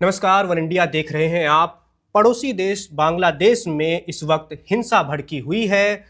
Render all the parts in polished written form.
नमस्कार। One India देख रहे हैं आप। पड़ोसी देश बांग्लादेश में इस वक्त हिंसा भड़की हुई है।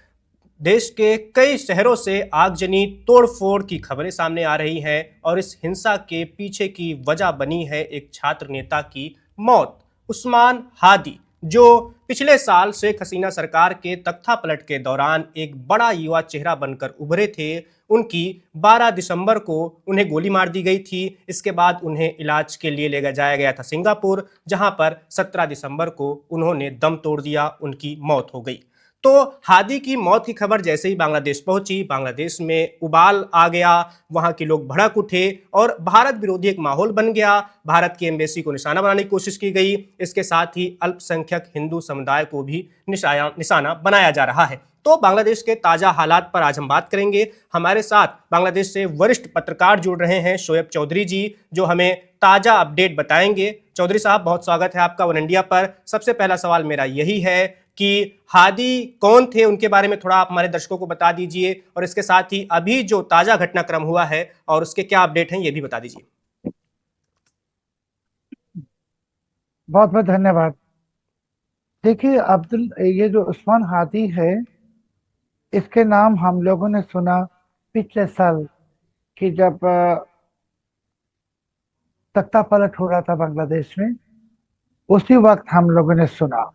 देश के कई शहरों से आगजनी तोड़फोड़ की खबरें सामने आ रही हैं और इस हिंसा के पीछे की वजह बनी है एक छात्र नेता की मौत। उस्मान हादी, जो पिछले साल शेख हसीना सरकार के तख्तापलट के दौरान एक बड़ा युवा चेहरा बनकर उभरे थे, उनकी 12 दिसंबर को उन्हें गोली मार दी गई थी। इसके बाद उन्हें इलाज के लिए ले जाया गया था सिंगापुर, जहां पर 17 दिसंबर को उन्होंने दम तोड़ दिया, उनकी मौत हो गई। तो हादी की मौत की खबर जैसे ही बांग्लादेश पहुंची, बांग्लादेश में उबाल आ गया, वहां के लोग भड़क उठे और भारत विरोधी एक माहौल बन गया। भारत की एम्बेसी को निशाना बनाने की कोशिश की गई। इसके साथ ही अल्पसंख्यक हिंदू समुदाय को भी निशाना बनाया जा रहा है। तो बांग्लादेश के ताजा हालात पर आज हम बात करेंगे। हमारे साथ बांग्लादेश से वरिष्ठ पत्रकार जुड़ रहे हैं, शोएब चौधरी जी, जो हमें ताजा अपडेट बताएंगे। चौधरी साहब, बहुत स्वागत है आपका वन इंडिया पर। सबसे पहला सवाल मेरा यही है कि हादी कौन थे, उनके बारे में थोड़ा आप हमारे दर्शकों को बता दीजिए, और इसके साथ ही अभी जो ताजा घटनाक्रम हुआ है और उसके क्या अपडेट हैं ये भी बता दीजिए। बहुत बहुत धन्यवाद। देखिए अब्दुल, ये जो उस्मान हादी है, इसके नाम हम लोगों ने सुना पिछले साल कि जब तख्ता पलट हो रहा था बांग्लादेश में। उसी वक्त हम लोगों ने सुना।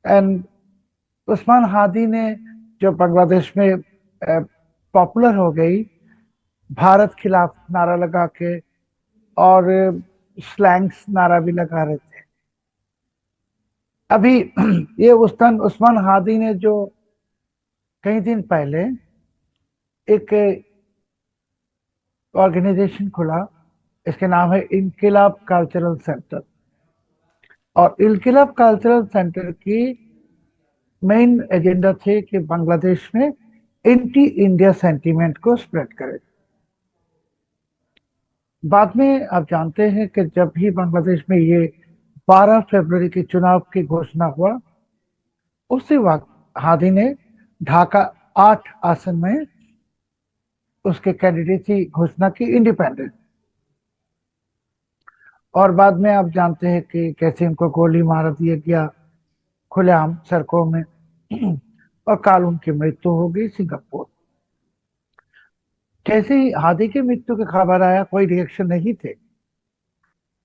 एंड उस्मान हादी ने जो बांग्लादेश में पॉपुलर हो गई, भारत खिलाफ नारा लगा के, और स्लैंग्स नारा भी लगा रहे थे। अभी ये उस्मान हादी ने जो कई दिन पहले एक ऑर्गेनाइजेशन खुला, इसके नाम है इनकिलाब कल्चरल सेंटर। और इनकिलाब कल्चरल सेंटर की मेन एजेंडा थे कि बांग्लादेश में एंटी इंडिया सेंटीमेंट को स्प्रेड करे। बाद में आप जानते हैं कि जब भी बांग्लादेश में ये 12 फरवरी के चुनाव की घोषणा हुआ, उसी वक्त हादी ने ढाका 8 आसन में उसके कैंडिडेट घोषणा की, इंडिपेंडेंट। और बाद में आप जानते हैं कि कैसे उनको गोली मार दिया गया खुलेआम सड़कों में और काल उनकी मृत्यु हो गई सिंगापुर। जैसे ही हादी की मृत्यु की खबर आया, कोई रिएक्शन नहीं थे।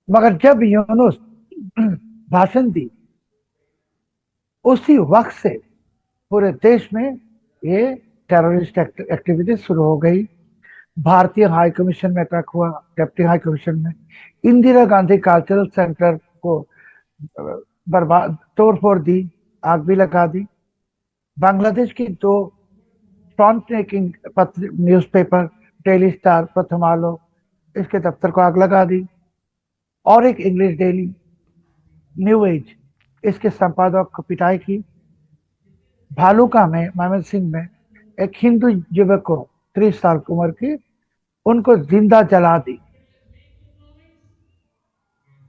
मगर जब यूनुस भाषण दी, उसी वक्त से पूरे देश में ये टेररिस्ट एक्टिविटी शुरू हो गई। भारतीय हाई कमीशन में अटैक हुआ, डिप्टी हाई कमीशन में। इंदिरा गांधी कल्चरल सेंटर को बर्बाद, तोड़फोड़ दी, आग भी लगा दी। बांग्लादेश की 2 फ्रंट मेकिंग पत्र, न्यूज़पेपर, डेली स्टार, प्रथम आलो, इसके दफ्तर को आग लगा दी। और एक इंग्लिश डेली न्यू एज, इसके संपादक को पिटाई की। भालुका में, मयमनसिंह में, एक हिंदू युवक को 30 साल की उम्र की, उनको जिंदा जला दी।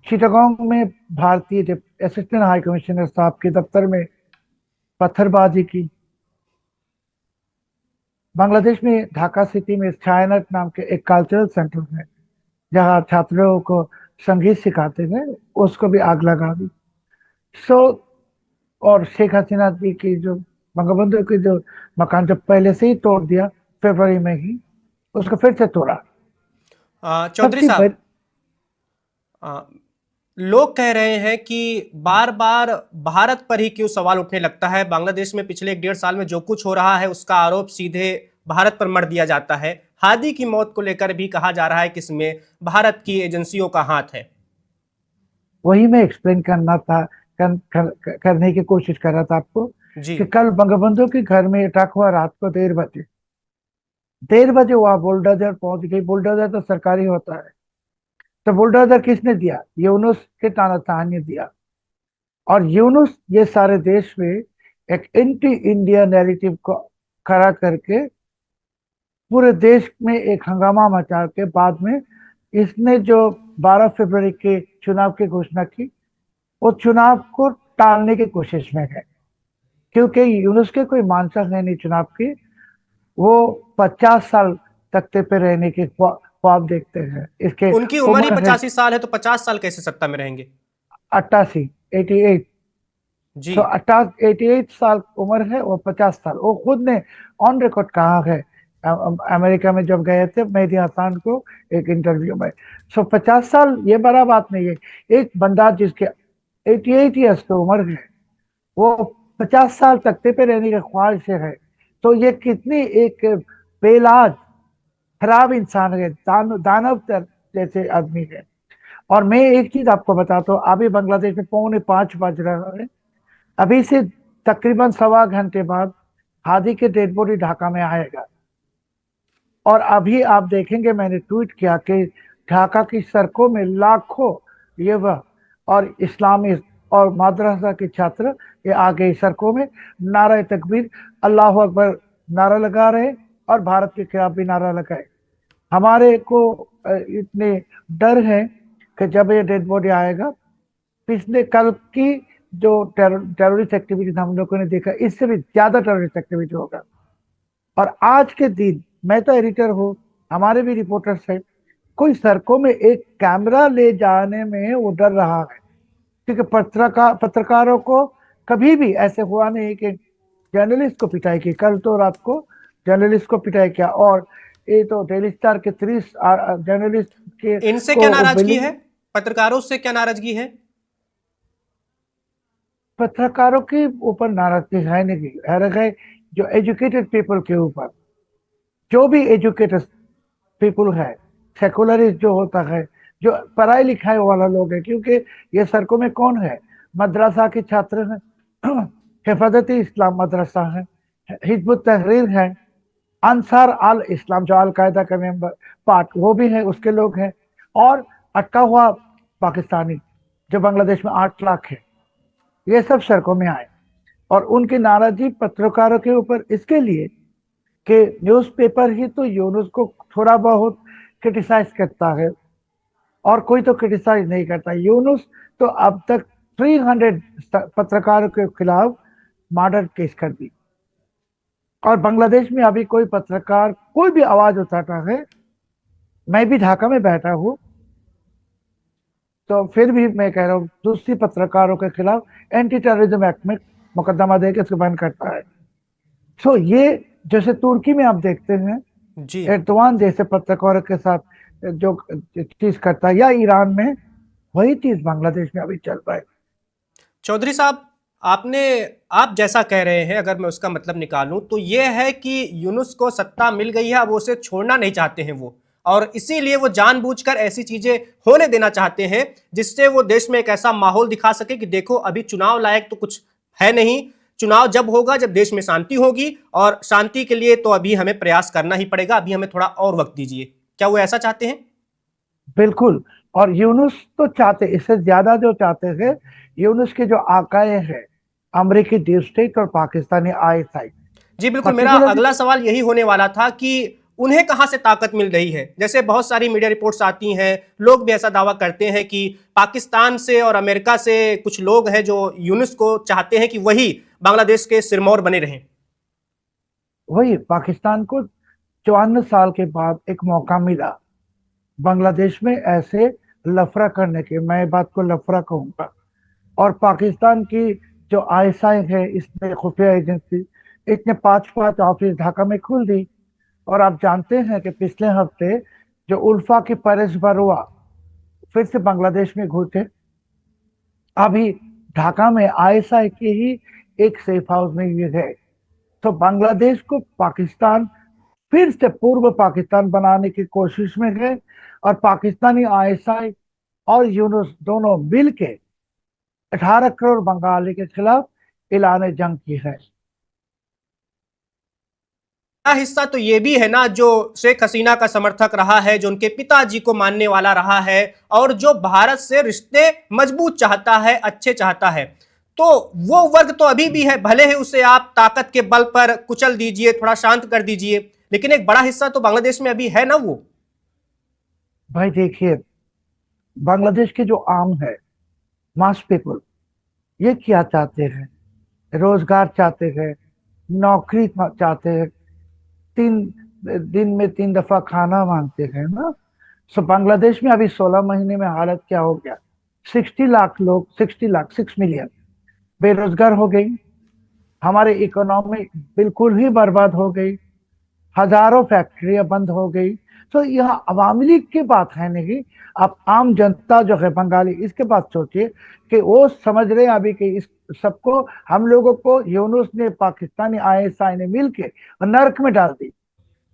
चिटागोंग में भारतीय असिस्टेंट हाई कमिश्नर साहब के दफ्तर में पत्थरबाजी की। बांग्लादेश में ढाका सिटी में छायानट नाम के एक कल्चरल सेंटर है, जहां छात्रों को संगीत सिखाते थे, उसको भी आग लगा दी। सो और शेख हसीना जी की जो बंगबंधु की जो मकान जो पहले से ही तोड़ दिया फरवरी में ही, उसको फिर से तोड़ा। चौधरी सबसे साहब, बड़ी लोग कह रहे हैं कि बार बार भारत पर ही क्यों सवाल उठने लगता है। बांग्लादेश में पिछले 1.5 साल में जो कुछ हो रहा है उसका आरोप सीधे भारत पर मढ़ दिया जाता है। हादी की मौत को लेकर भी कहा जा रहा है कि इसमें भारत की एजेंसियों का हाथ है। वही मैं एक्सप्लेन करना था, करने की कोशिश कर रहा था आपको, जी। कि कल बंगबंधु के घर में अटैक हुआ रात को 1:30 बजे। 1:30 हुआ, बुलडोजर पहुंच गई। बुलडोजर तो सरकारी होता है। तो बुलडोजर किसने दिया? यूनुस के तानाशाह ने दिया। और यूनुस ये सारे देश में एक एंटी इंडिया नैरेटिव को खड़ा करके पूरे देश में एक हंगामा मचा के बाद में इसने जो 12 फरवरी के चुनाव की घोषणा की, वो चुनाव को टालने की कोशिश में है। क्योंकि यूनुस के कोई मानसा है नहीं चुनाव की। वो 50 साल तख्ते पे रहने की वो आप देखते हैं। इसके उनकी उम्र ही उम्र है 85 साल है, तो 50 साल कैसे सत्ता में रहेंगे? 88, 88। जी। तो 88 साल उम्र है, वो 50 साल, वो खुद ने ऑन रिकॉर्ड कहा है अमेरिका में जब गए थे मेहदी हसन को एक इंटरव्यू में। 50 साल ये बड़ा बात नहीं है। एक बंदा जिसके 88 ईयर्स की उम्र है, वो 50 साल तख्ते पे रहने की ख्वाहिश है, तो ये कितनी एक बेलाज खराब इंसान है, दानव जैसे आदमी है। और मैं एक चीज आपको बताता हूँ, अभी बांग्लादेश में 4:45 बज रहा है। अभी से तकरीबन सवा घंटे बाद हादी के डेड बॉडी ढाका में आएगा। और अभी आप देखेंगे, मैंने ट्वीट किया कि ढाका की सड़कों में लाखों युवा और इस्लामी और माद्रसा के छात्र ये आ गए सड़कों में, नारा तकबीर, अल्लाह अकबर नारा लगा रहे और भारत के खिलाफ भी नारा लगाए। हमारे को इतने डर है कि जब ये डेड बॉडी आएगा, पिछले कल की जो टेररिस्ट एक्टिविटीज हम लोगों ने देखा, इससे भी ज्यादा टेररिस्ट एक्टिविटी होगा। और आज के दिन मैं तो एडिटर हूँ, हमारे भी रिपोर्टर्स हैं, कोई सड़कों में एक कैमरा ले जाने में वो डर रहा है, क्योंकि पत्रकारों को कभी भी ऐसे हुआ नहीं कि जर्नलिस्ट को पिटाई की। कल तो रात को जर्नलिस्ट को पिटाई किया, और ये तो डेली स्टार के 30 जर्नलिस्ट के इनसे क्या को नाराजगी बिल्डिंग, है? पत्रकारों से क्या नाराजगी है? पत्रकारों के ऊपर नाराजगी है नहीं, है जो एजुकेटेड पीपल के ऊपर। जो भी एजुकेटेड पीपल है, सेकुलरिस्ट जो होता है, जो पढ़ाई लिखाई वाला लोग है, क्योंकि ये सड़कों में कौन है? मदरसा के छात्र हैं, हिफाजत इस्लाम मदरसा है, हिजबुत तहरीर है, अंसार अल इस्लाम जो अल कायदा का मेंबर पार्ट वो भी है, उसके लोग हैं, और अटका हुआ पाकिस्तानी जो बांग्लादेश में 8 लाख है, ये सब सड़कों में आए। और उनकी नाराजगी पत्रकारों के ऊपर इसके लिए कि न्यूज़पेपर ही तो यूनुस को थोड़ा बहुत क्रिटिसाइज करता है, और कोई तो क्रिटिसाइज नहीं करता। यूनुस तो अब तक 300 पत्रकारों के खिलाफ मर्डर केस कर दी। और बांग्लादेश में अभी कोई पत्रकार कोई भी आवाज उठाता है, मैं भी ढाका में बैठा हूँ, तो फिर भी मैं कह रहा हूँ दूसरी पत्रकारों के खिलाफ एंटी टेररिज्म एक्ट में मुकदमा देकर इसको बंद करता है। सो ये जैसे तुर्की में आप देखते हैं जी। एर्दोआन जैसे पत्रकारों के साथ जो चीज करता है, या ईरान में, वही चीज बांग्लादेश में अभी चल रहा है। चौधरी साहब, आपने आप जैसा कह रहे हैं, अगर मैं उसका मतलब निकालूं तो यह है कि यूनुस को सत्ता मिल गई है, अब वो उसे छोड़ना नहीं चाहते हैं वो, और इसीलिए वो जानबूझकर ऐसी चीजें होने देना चाहते हैं जिससे वो देश में एक ऐसा माहौल दिखा सके कि देखो अभी चुनाव लायक तो कुछ है नहीं, चुनाव जब होगा जब देश में शांति होगी, और शांति के लिए तो अभी हमें प्रयास करना ही पड़ेगा, अभी हमें थोड़ा और वक्त दीजिए। क्या वो ऐसा चाहते हैं? बिल्कुल। और यूनुस तो चाहते, इससे ज्यादा जो चाहते हैं, यूनुस के जो आकाए हैं अमेरिकी डीप स्टेट और पाकिस्तानी आईएसआई, जी बिल्कुल, मेरा पर्टिकुलरली। अगला सवाल यही होने वाला था कि उन्हें कहां से ताकत मिल रही है। जैसे बहुत सारी मीडिया रिपोर्ट्स आती हैं, लोग भी ऐसा दावा करते हैं कि पाकिस्तान से और अमेरिका से कुछ लोग हैं जो यूनुस को चाहते हैं कि वही बांग्लादेश के सिरमौर बने रहें। वही पाकिस्तान को 54 साल के बाद एक मौका मिला बांग्लादेश में ऐसे लफड़ा करने के, मैं बात को लफड़ा कहूंगा। और पाकिस्तान की जो आईएसआई है, इसने खुफिया एजेंसी, इसने 5-5 ऑफिस ढाका में खोल दी। और आप जानते हैं कि पिछले हफ्ते जो उल्फा की परस बरुआ फिर से बांग्लादेश में घुसे। अभी ढाका में आईएसआई की ही एक सेफ हाउस में ये है। तो बांग्लादेश को पाकिस्तान फिर से पूर्व पाकिस्तान बनाने की कोशिश में है, और पाकिस्तानी आईएसआई और यूनुस दोनों मिल के 18 करोड़ बंगाली के खिलाफ ऐलान जंग की है। बड़ा हिस्सा तो ये भी है ना, जो शेख हसीना का समर्थक रहा है, जो उनके पिताजी को मानने वाला रहा है, और जो भारत से रिश्ते मजबूत चाहता है, अच्छे चाहता है, तो वो वर्ग तो अभी भी है, भले ही उसे आप ताकत के बल पर कुचल दीजिए, थोड़ा शांत कर दीजिए, लेकिन एक बड़ा हिस्सा तो बांग्लादेश में अभी है ना वो। भाई देखिए, बांग्लादेश के जो आम है, मास पीपल, ये क्या चाहते हैं? रोजगार चाहते हैं, नौकरी चाहते हैं, 3 दिन में 3 दफा खाना मांगते हैं ना। सो बांग्लादेश में अभी 16 महीने में हालत क्या हो गया, 60 लाख लोग, 60 लाख 6 मिलियन बेरोजगार हो गई, हमारे इकोनॉमी बिल्कुल ही बर्बाद हो गई, हजारों फैक्ट्रियां बंद हो गई। तो यह अवामी लीग की बात है नहीं, आप आम जनता जो है बंगाली, इसके बात सोचिए कि वो समझ रहे हैं अभी कि इस सबको, हम लोगों को यूनुस ने, पाकिस्तानी आईएसआई ने मिलके नर्क में डाल दी,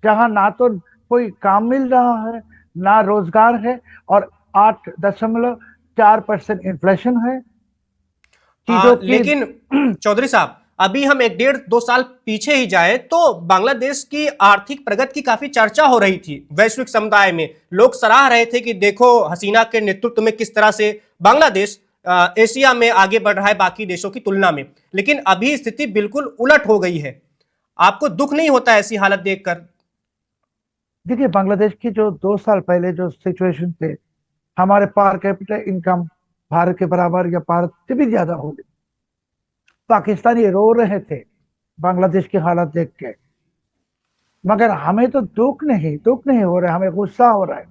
जहां ना तो कोई काम मिल रहा है, ना रोजगार है, और 8.4% इन्फ्लेशन है चीजों की। लेकिन चौधरी साहब, अभी हम एक डेढ़ दो साल पीछे ही जाए तो बांग्लादेश की आर्थिक प्रगति की काफी चर्चा हो रही थी वैश्विक समुदाय में। लोग सराह रहे थे कि देखो हसीना के नेतृत्व में किस तरह से बांग्लादेश एशिया में आगे बढ़ रहा है बाकी देशों की तुलना में। लेकिन अभी स्थिति बिल्कुल उलट हो गई है। आपको दुख नहीं होता ऐसी हालत देखकर? देखिए, बांग्लादेश की जो 2 साल पहले जो सिचुएशन थे, हमारे पर कैपिटा इनकम भारत के बराबर या भारत से भी ज्यादा हो गई। पाकिस्तानी रो रहे थे बांग्लादेश की हालत देख के, मगर हमें तो दुख नहीं हो रहा है, हमें गुस्सा हो रहा है।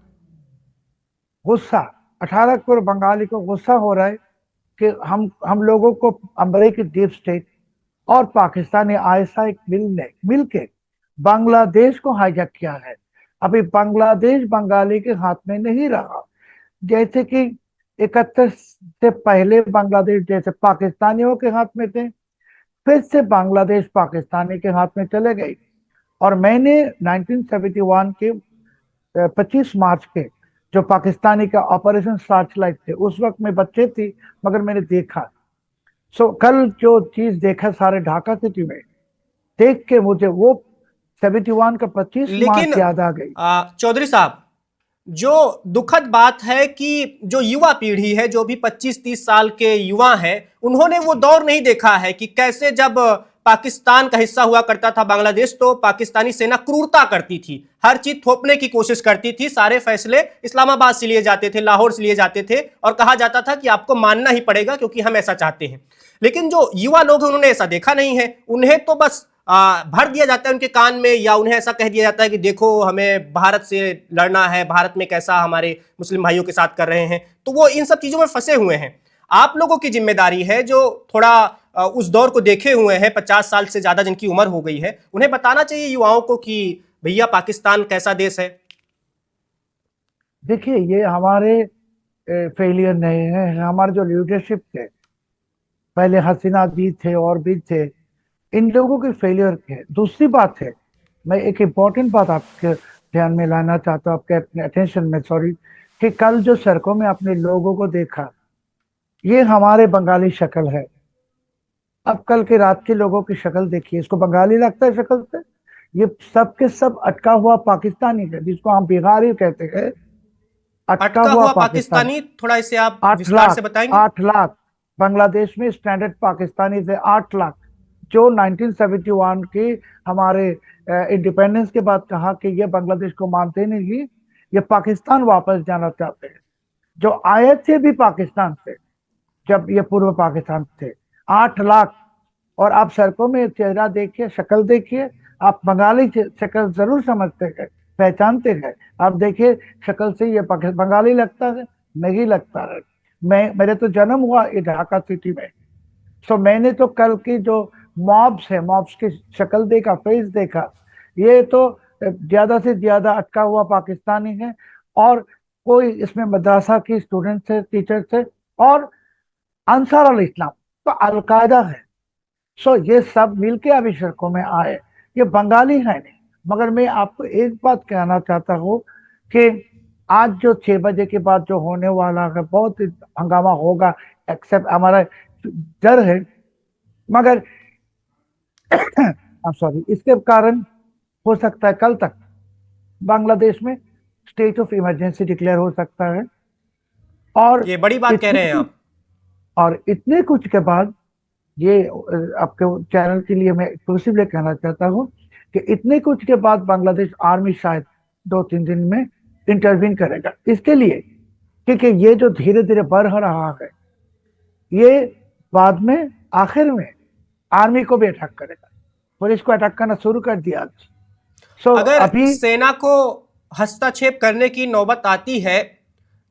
गुस्सा 18 करोड़ बंगाली को गुस्सा हो रहा है कि हम लोगों को अमेरिकी डीप स्टेट और पाकिस्तानी आईएसआई मिलके बांग्लादेश को हाईजैक किया है। अभी बांग्लादेश बंगाली के हाथ में नहीं रहा, जैसे कि 71 से पहले बांग्लादेश जैसे पाकिस्तानियों के हाथ में थे, फिर से बांग्लादेश पाकिस्तानी के हाथ में चले गई। और मैंने 1971 के 25 मार्च के जो पाकिस्तानी का ऑपरेशन सर्च लाइट थे, उस वक्त मैं बच्चे थी, मगर मैंने देखा। कल जो चीज देखा सारे ढाका सिटी में, देख के मुझे वो 71 का 25 लेकिन मार्च याद आ गई। चौधरी साहब, जो दुखद बात है कि जो युवा पीढ़ी है, जो भी 25-30 साल के युवा हैं, उन्होंने वो दौर नहीं देखा है कि कैसे जब पाकिस्तान का हिस्सा हुआ करता था बांग्लादेश, तो पाकिस्तानी सेना क्रूरता करती थी, हर चीज थोपने की कोशिश करती थी, सारे फैसले इस्लामाबाद से लिए जाते थे, लाहौर से लिए जाते थे, और कहा जाता था कि आपको मानना ही पड़ेगा क्योंकि हम ऐसा चाहते हैं। लेकिन जो युवा लोग हैं उन्होंने ऐसा देखा नहीं है। उन्हें तो बस भर दिया जाता है उनके कान में, या उन्हें ऐसा कह दिया जाता है कि देखो हमें भारत से लड़ना है, भारत में कैसा हमारे मुस्लिम भाइयों के साथ कर रहे हैं। तो वो इन सब चीजों में फंसे हुए हैं। आप लोगों की जिम्मेदारी है जो थोड़ा उस दौर को देखे हुए हैं, 50 साल से ज्यादा जिनकी उम्र हो गई है, उन्हें बताना चाहिए युवाओं को कि भैया पाकिस्तान कैसा देश है। देखिए, ये हमारे फेलियर नहीं है, हमारे जो लीडरशिप थे, पहले हसीना जी थे और भी थे, इन लोगों के फेलियर है। दूसरी बात है, मैं एक इम्पोर्टेंट बात आपके ध्यान में लाना चाहता हूँ, आपके अपने अटेंशन में, सॉरी, कि कल जो सड़कों में अपने लोगों को देखा, ये हमारे बंगाली शक्ल है। अब कल के रात के लोगों की शक्ल देखिए, इसको बंगाली लगता है शक्ल से? ये सब के सब अटका हुआ पाकिस्तानी है, जिसको हम बिहारी कहते हैं, अटका अटका हुआ हुआ पाकिस्तानी। पाकिस्तानी, थोड़ा इसे आप 8 विस्तार से लाख बताएंगे? 8 लाख बांग्लादेश में स्टैंडर्ड पाकिस्तानी थे, 8 लाख, जो 1971 की हमारे इंडिपेंडेंस के बाद कहा कि ये बांग्लादेश को मानते नहीं, ये पाकिस्तान वापस जाना चाहते हैं। जो आए थे भी पाकिस्तान से, जब ये पूर्व पाकिस्तान थे, 8 लाख। और आप सड़कों में चेहरा देखिए, शक्ल देखिए, आप बंगाली शक्ल जरूर समझते हैं, पहचानते हैं। आप देखिए शक्ल से ये बंगाली लगता है? नहीं लगता है। मेरे तो जन्म हुआ ये ढाका सिटी में। मैंने तो कल की जो मॉब्स है, मॉब्स की शक्ल देखा, फेस देखा, ये तो ज्यादा से ज्यादा अटका हुआ पाकिस्तानी है, और कोई इसमें मदरसा की स्टूडेंट है, टीचर थे, और अंसार अल इस्लाम, तो अलकायदा है। ये सब मिलके अभी सड़कों में आए, ये बंगाली है नहीं। मगर मैं आपको एक बात कहना चाहता हूँ कि आज जो 6 बजे के बाद जो होने वाला है, बहुत हंगामा होगा, एक्सेप्ट हमारा डर है, मगर सॉरी, इसके कारण हो सकता है कल तक बांग्लादेश में स्टेट ऑफ इमरजेंसी डिक्लेयर हो सकता है। और ये बड़ी बात कह रहे हैं आप। इतने कुछ के बाद, ये आपके चैनल के लिए मैं एक्सक्लूसिवली कहना चाहता हूँ कि इतने कुछ के बाद बांग्लादेश आर्मी शायद 2-3 दिन में इंटरवीन करेगा इसके लिए, क्योंकि ये जो धीरे धीरे बढ़ रहा है, ये बाद में आखिर में आर्मी को भी अटैक करेगा। पुलिस को अटैक करना शुरू कर दिया। अगर अभी सेना को हस्तक्षेप करने की नौबत आती है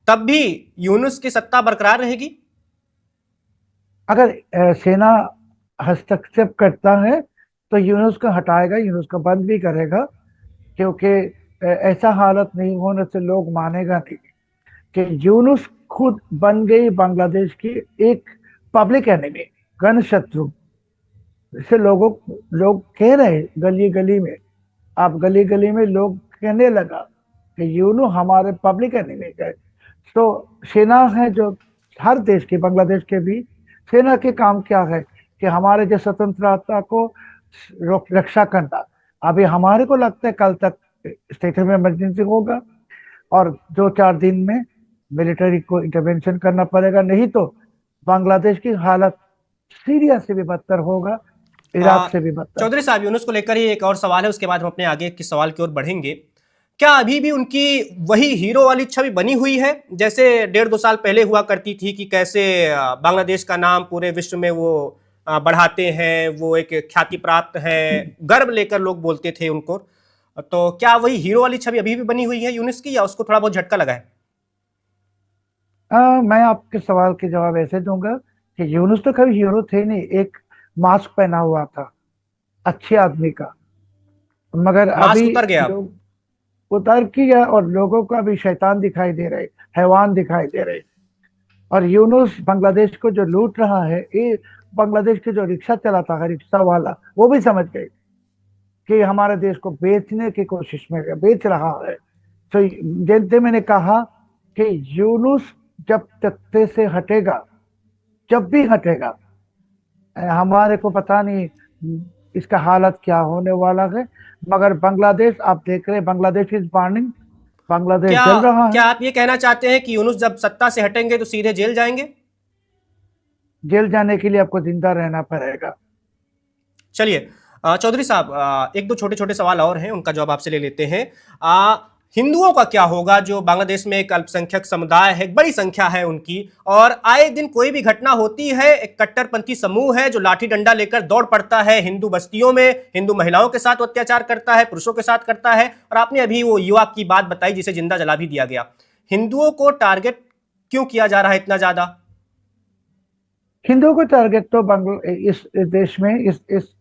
तब भी यूनुस की सत्ता बरकरार रहेगी? अगर सेना हस्तक्षेप करता है तो यूनुस को हटाएगा, यूनुस को बंद भी करेगा, क्योंकि ऐसा हालत नहीं होने से लोग मानेगा नहीं कि यूनुस खुद बन गई बांग्लादेश की एक पब्लिक एनिमी, गण शत्रु। इसे लोग कह रहे गली गली में, आप गली गली में लोग कहने लगा कि यूनू हमारे पब्लिक एनिमी है। तो सेना है जो हर देश की, बांग्लादेश के भी सेना के काम क्या है कि हमारे जो स्वतंत्रता को रक्षा करना। अभी हमारे को लगता है कल तक स्टेट में इमरजेंसी होगा और 2-4 दिन में मिलिट्री को इंटरवेंशन करना पड़ेगा, नहीं तो बांग्लादेश की हालत सीरिया से भी बदतर होगा, इराक से भी बदतर। चौधरी साहब, यूनुस को लेकर ही एक और सवाल है, उसके बाद हम अपने आगे के सवाल की ओर बढ़ेंगे। क्या अभी भी उनकी वही हीरो वाली छवि बनी हुई है जैसे 1.5-2 साल पहले हुआ करती थी कि कैसे बांग्लादेश का नाम पूरे विश्व में वो बढ़ाते हैं, वो एक ख्याति प्राप्त है, गर्व लेकर लोग बोलते थे उनको? तो क्या वही हीरो वाली छवि अभी भी बनी हुई है यूनुस की, या उसको थोड़ा बहुत झटका लगा है? मैं आपके सवाल के जवाब ऐसे दूंगा कि यूनुस तो कभी हीरो थे नहीं, एक मास्क पहना हुआ था अच्छे आदमी का, मगर मास्क अभी उतर गया अब। लोग उतर किया और लोगों को अभी शैतान दिखाई दे रहे, हैवान दिखाई दे रहे। और यूनुस बांग्लादेश को जो लूट रहा है, ये बांग्लादेश के जो रिक्शा चलाता है, रिक्शा वाला, वो भी समझ गए कि हमारे देश को बेचने की कोशिश में बेच रहा है। तो जैसे मैंने कहा कि यूनुस जब तख्ते से हटेगा, जब भी हटेगा, हमारे को पता नहीं इसका हालत क्या होने वाला है। मगर बांग्लादेश आप देख रहे हैं, बांग्लादेश इज बर्निंग, बांग्लादेश क्या जल रहा क्या है। आप ये कहना चाहते हैं कि यूनुस जब सत्ता से हटेंगे तो सीधे जेल जाएंगे? जेल जाने के लिए आपको जिंदा रहना पड़ेगा। चलिए, चौधरी साहब, एक दो छोटे छोटे सवाल और हैं, उनका जवाब आपसे ले लेते हैं। हिंदुओं का क्या होगा, जो बांग्लादेश में एक अल्पसंख्यक समुदाय है, बड़ी संख्या है उनकी, और आए दिन कोई भी घटना होती है, एक कट्टरपंथी समूह है जो लाठी डंडा लेकर दौड़ पड़ता है हिंदू बस्तियों में, हिंदू महिलाओं के साथ अत्याचार करता है, पुरुषों के साथ करता है, और आपने अभी वो युवा की बात बताई जिसे जिंदा जला भी दिया गया। हिंदुओं को टारगेट क्यों किया जा रहा है इतना ज्यादा? हिंदुओं को टारगेट तो इस देश में, इस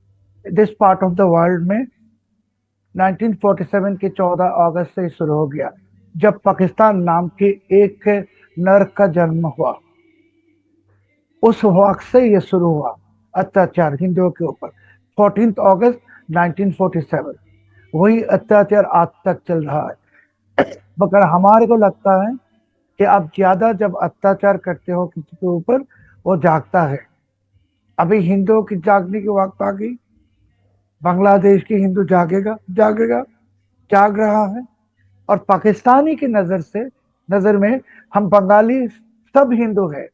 this part of the world में 1947 के 14 अगस्त से शुरू हो गया, जब पाकिस्तान नाम की एक नर्क का जन्म हुआ। उस वक्त से ये शुरू हुआ अत्याचार हिंदुओं के ऊपर। 14 अगस्त 1947, वही अत्याचार आज तक चल रहा है। मगर हमारे को लगता है कि अब ज्यादा जब अत्याचार करते हो किसी के ऊपर, वो जागता है। अभी हिंदुओं की जागने की वक्त आ गई, बांग्लादेश की हिंदू जागेगा, जागेगा, जाग रहा है। और पाकिस्तानी की नजर में हम बंगाली सब हिंदू है,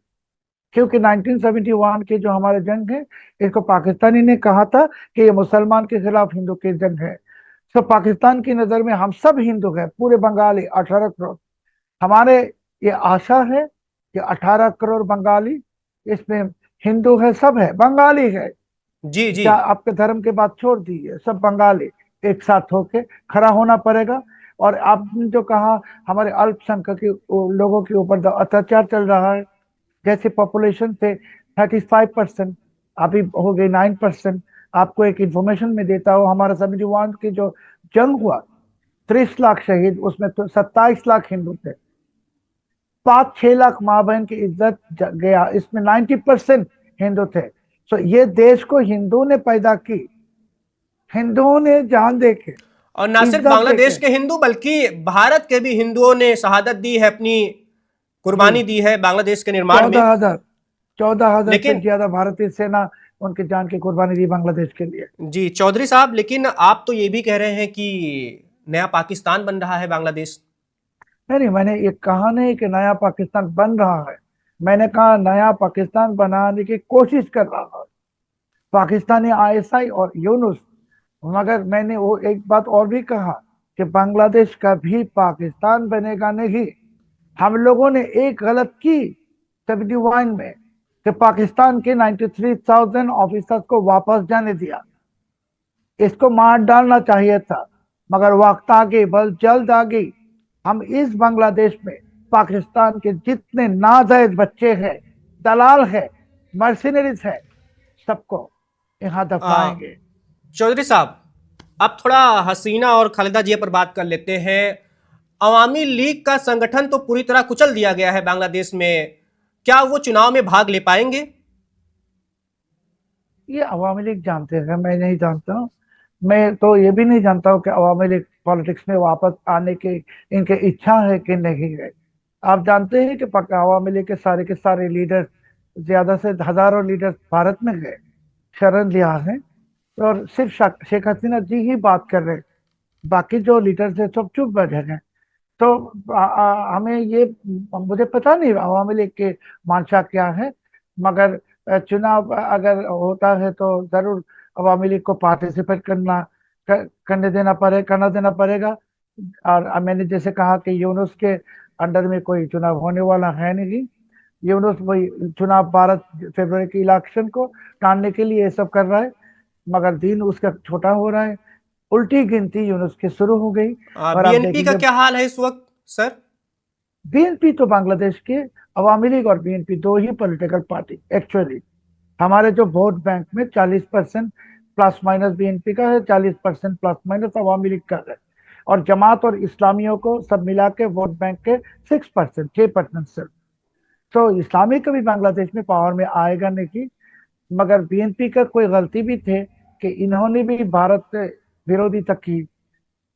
क्योंकि 1971 के जो हमारे जंग है, इसको पाकिस्तानी ने कहा था कि ये मुसलमान के खिलाफ हिंदू की जंग है। तो पाकिस्तान की नजर में हम सब हिंदू है, पूरे बंगाली 18 करोड़। हमारे ये आशा है कि 18 करोड़ बंगाली इसमें हिंदू है, सब है, बंगाली है। जी जी। क्या आपके धर्म के बात छोड़ दीजिए, सब बंगाली एक साथ होके खड़ा होना पड़ेगा। और आपने जो कहा हमारे अल्पसंख्यक लोगों के ऊपर जो अत्याचार चल रहा है, जैसे पॉपुलेशन थे 35%, अभी हो गई 9%। आपको एक इंफॉर्मेशन में देता हूँ, हमारा 71 की जो जंग हुआ, 30 लाख शहीद, उसमें तो 27 लाख हिंदू थे, 5-6 लाख माँ बहन की इज्जत गया, इसमें 90% हिंदू थे। तो ये देश को हिंदू ने पैदा की, हिंदुओं ने जान दे के, और ना सिर्फ इज्जत दे बांग्लादेश के। के हिंदू बल्कि भारत के भी हिंदुओं ने शहादत दी है, अपनी जी, कुर्बानी दी है बांग्लादेश के निर्माण में। 14,000, 14,000 से लेकिन ज्यादा भारतीय सेना उनकी जान की कुर्बानी दी बांग्लादेश के लिए। जी चौधरी साहब, लेकिन आप तो ये भी कह रहे हैं कि नया पाकिस्तान बन रहा है बांग्लादेश। नहीं, मैंने ये कहा नहीं कि नया पाकिस्तान बन रहा है, मैंने कहा नया पाकिस्तान बनाने की कोशिश कर रहा है पाकिस्तानी आईएसआई और यूनुस। मगर मैंने वो एक बात और भी कहा कि बांग्लादेश कभी पाकिस्तान बनेगा नहीं। हम लोगों ने एक गलत की 71 में कि पाकिस्तान के 93,000 ऑफिसर्स को वापस जाने दिया, इसको मार डालना चाहिए था, मगर वक्त आगे बल जल्द आगे। हम इस बांग्लादेश में पाकिस्तान के जितने नाजायज बच्चे हैं, दलाल है, मर्सिनरीज है, सबको यहाँ आ, दफनाएंगे। चौधरी साहब, अब थोड़ा हसीना और खालिदा जिया पर बात कर लेते हैं। अवामी लीग का संगठन तो पूरी तरह कुचल दिया गया है बांग्लादेश में, क्या वो चुनाव में भाग ले पाएंगे? ये अवामी लीग जानते हैं, मैं नहीं जानता हूँ। मैं तो ये भी नहीं जानता हूँ कि अवामी लीग पॉलिटिक्स में वापस आने की इनके इच्छा है कि नहीं है। आप जानते हैं कि अवामी लीग के सारे लीडर्स, ज्यादा से हजारों लीडर्स भारत में गए, शरण लिया है, और सिर्फ शेख हसीना जी ही बात कर रहे हैं। बाकी जो लीडर्स है सब चुप बैठे हैं। तो हमें ये, मुझे पता नहीं अवामी लीग के मंशा क्या है, मगर चुनाव अगर होता है तो जरूर अवामी लीग को पार्टिसिपेट करना देना पड़ेगा। और मैंने जैसे कहा कि यूनुस के अंडर में कोई चुनाव होने वाला है नहीं। यूनुस वही चुनाव 12 फरवरी के इलेक्शन को टालने के लिए ये सब कर रहा है, मगर दिन उसका छोटा हो रहा है। उल्टी गिनती यूनुस की शुरू हो गई। और आप बीएनपी का देखेंगे क्या हाल है इस वक्त सर? बीएनपी तो बांग्लादेश के अवामी लीग और बीएनपी दो ही पॉलिटिकल पार्टी एक्चुअली। हमारे जो वोट बैंक में 40% प्लस माइनस बीएनपी का है, 40% प्लस माइनस अवामी लीग का है, और जमात और इस्लामियों को सब मिला के वोट बैंक के 6% सिर्फ। तो इस्लामी कभी बांग्लादेश में पावर में आएगा नहीं। मगर बीएनपी का कोई गलती भी थे कि इन्होंने भी भारत विरोधी तक की,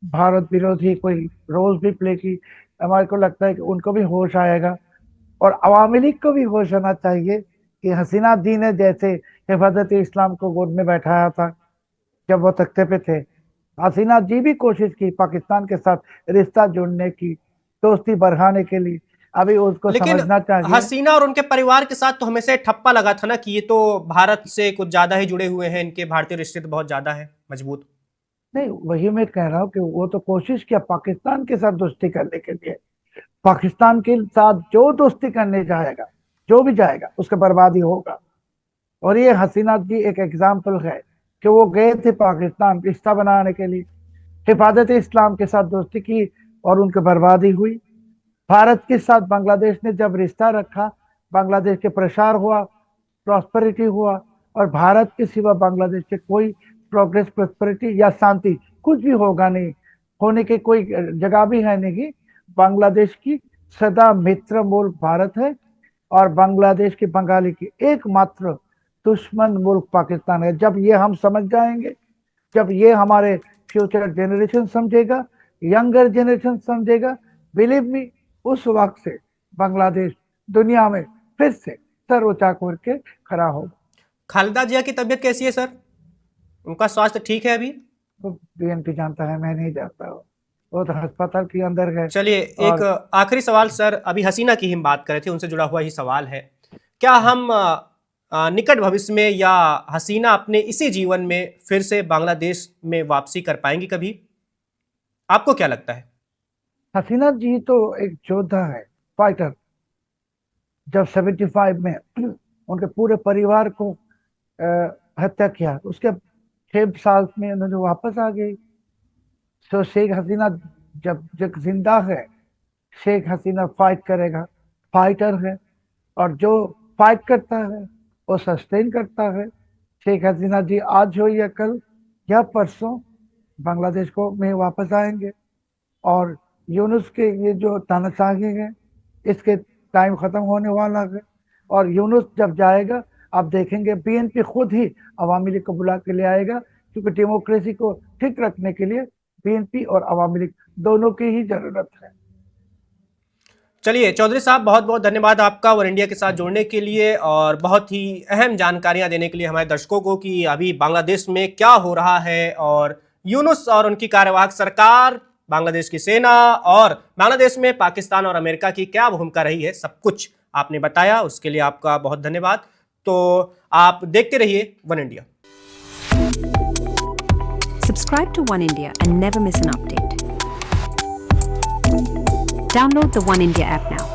भारत विरोधी कोई रोल भी प्ले की। हमारे को लगता है कि उनको भी होश आएगा, और अवामी लीग को भी होश आना चाहिए कि हसीना जी ने जैसे हिफाजत इस्लाम को गोद में बैठाया था जब वो तख्ते पे थे, हसीना जी भी कोशिश की पाकिस्तान के साथ रिश्ता जोड़ने की, दोस्ती बढ़ाने के लिए। अभी उसको लेकिन समझना चाहिए। हसीना और उनके परिवार के साथ तो हमेशा एक ठप्पा लगा था ना कि ये तो भारत से कुछ ज्यादा ही जुड़े हुए हैं, इनके भारतीय रिश्ते तो बहुत ज्यादा है मजबूत। नहीं, वही मैं कह रहा हूँ कि वो तो कोशिश किया पाकिस्तान के साथ दोस्ती करने के लिए। पाकिस्तान के साथ जो दोस्ती करने जाएगा, जो भी जाएगा, उसका बर्बादी होगा। और ये हसीना जी एक एग्जाम्पल है कि वो गए थे पाकिस्तान रिश्ता बनाने के लिए, हिफाजत इस्लाम के साथ दोस्ती की और उनकी बर्बादी हुई। भारत के साथ बांग्लादेश ने जब रिश्ता रखा, बांग्लादेश के प्रसार हुआ, प्रॉस्पेरिटी हुआ, और भारत के सिवा बांग्लादेश के कोई प्रोग्रेस, प्रॉस्पेरिटी या शांति कुछ भी होगा नहीं, होने के कोई जगह भी है नहीं। बांग्लादेश की सदा मित्र मुल्क भारत है, और बांग्लादेश की बंगाली की एकमात्र दुश्मन मुल्क पाकिस्तान है। जब ये हम समझ जाएंगे, जब ये हमारे फ्यूचर जनरेशन समझेगा, यंगर जनरेशन समझेगा, बिलीव मी, उस वक्त से बांग्लादेश दुनिया में फिर से सर ऊंचा करके खड़ा होगा। खालिदा जिया की तबीयत कैसी है सर? उनका स्वास्थ्य ठीक है अभी? तो बीएनपी जानता है, मैं नहीं जानता। वो तो अस्पताल के अंदर है। चलिए, एक और आखिरी सवाल सर, अभी हसीना की हम बात कर रहे थे, उनसे जुड़ा हुआ ही सवाल है। क्या हम निकट भविष्य में या हसीना अपने इसी जीवन में फिर से बांग्लादेश में वापसी कर पाएंगी कभी? आपको क्या लगता है? हसीना जी तो एक योद्धा है, फाइटर। जब 75 में उनके पूरे परिवार को हत्या किया, उसके 6 साल में उन्होंने वापस आ गई। तो शेख हसीना जब जब जिंदा है, शेख हसीना फाइट करेगा, फाइटर है। और जो फाइट करता है वो सस्टेन करता है। शेख हसीना जी आज हो या कल या परसों बांग्लादेश को में वापस आएंगे। और यूनुस के ये जो तानाशाही है, इसके टाइम खत्म होने वाला है। और यूनुस जब जाएगा, आप देखेंगे बीएनपी खुद ही अवामी लीग को बुला के ले आएगा, क्योंकि डेमोक्रेसी को ठीक रखने के लिए बीएनपी और अवामी लीग दोनों की ही जरूरत है। चलिए चौधरी साहब, बहुत बहुत धन्यवाद आपका वन इंडिया के साथ जुड़ने के लिए और बहुत ही अहम जानकारियां देने के लिए हमारे दर्शकों को कि अभी बांग्लादेश में क्या हो रहा है, और यूनुस और उनकी कार्यवाहक सरकार, बांग्लादेश की सेना और बांग्लादेश में पाकिस्तान और अमेरिका की क्या भूमिका रही है, सब कुछ आपने बताया। उसके लिए आपका बहुत धन्यवाद। तो आप देखते रहिए one India. Subscribe to One India and never miss an update. Download the One India app now.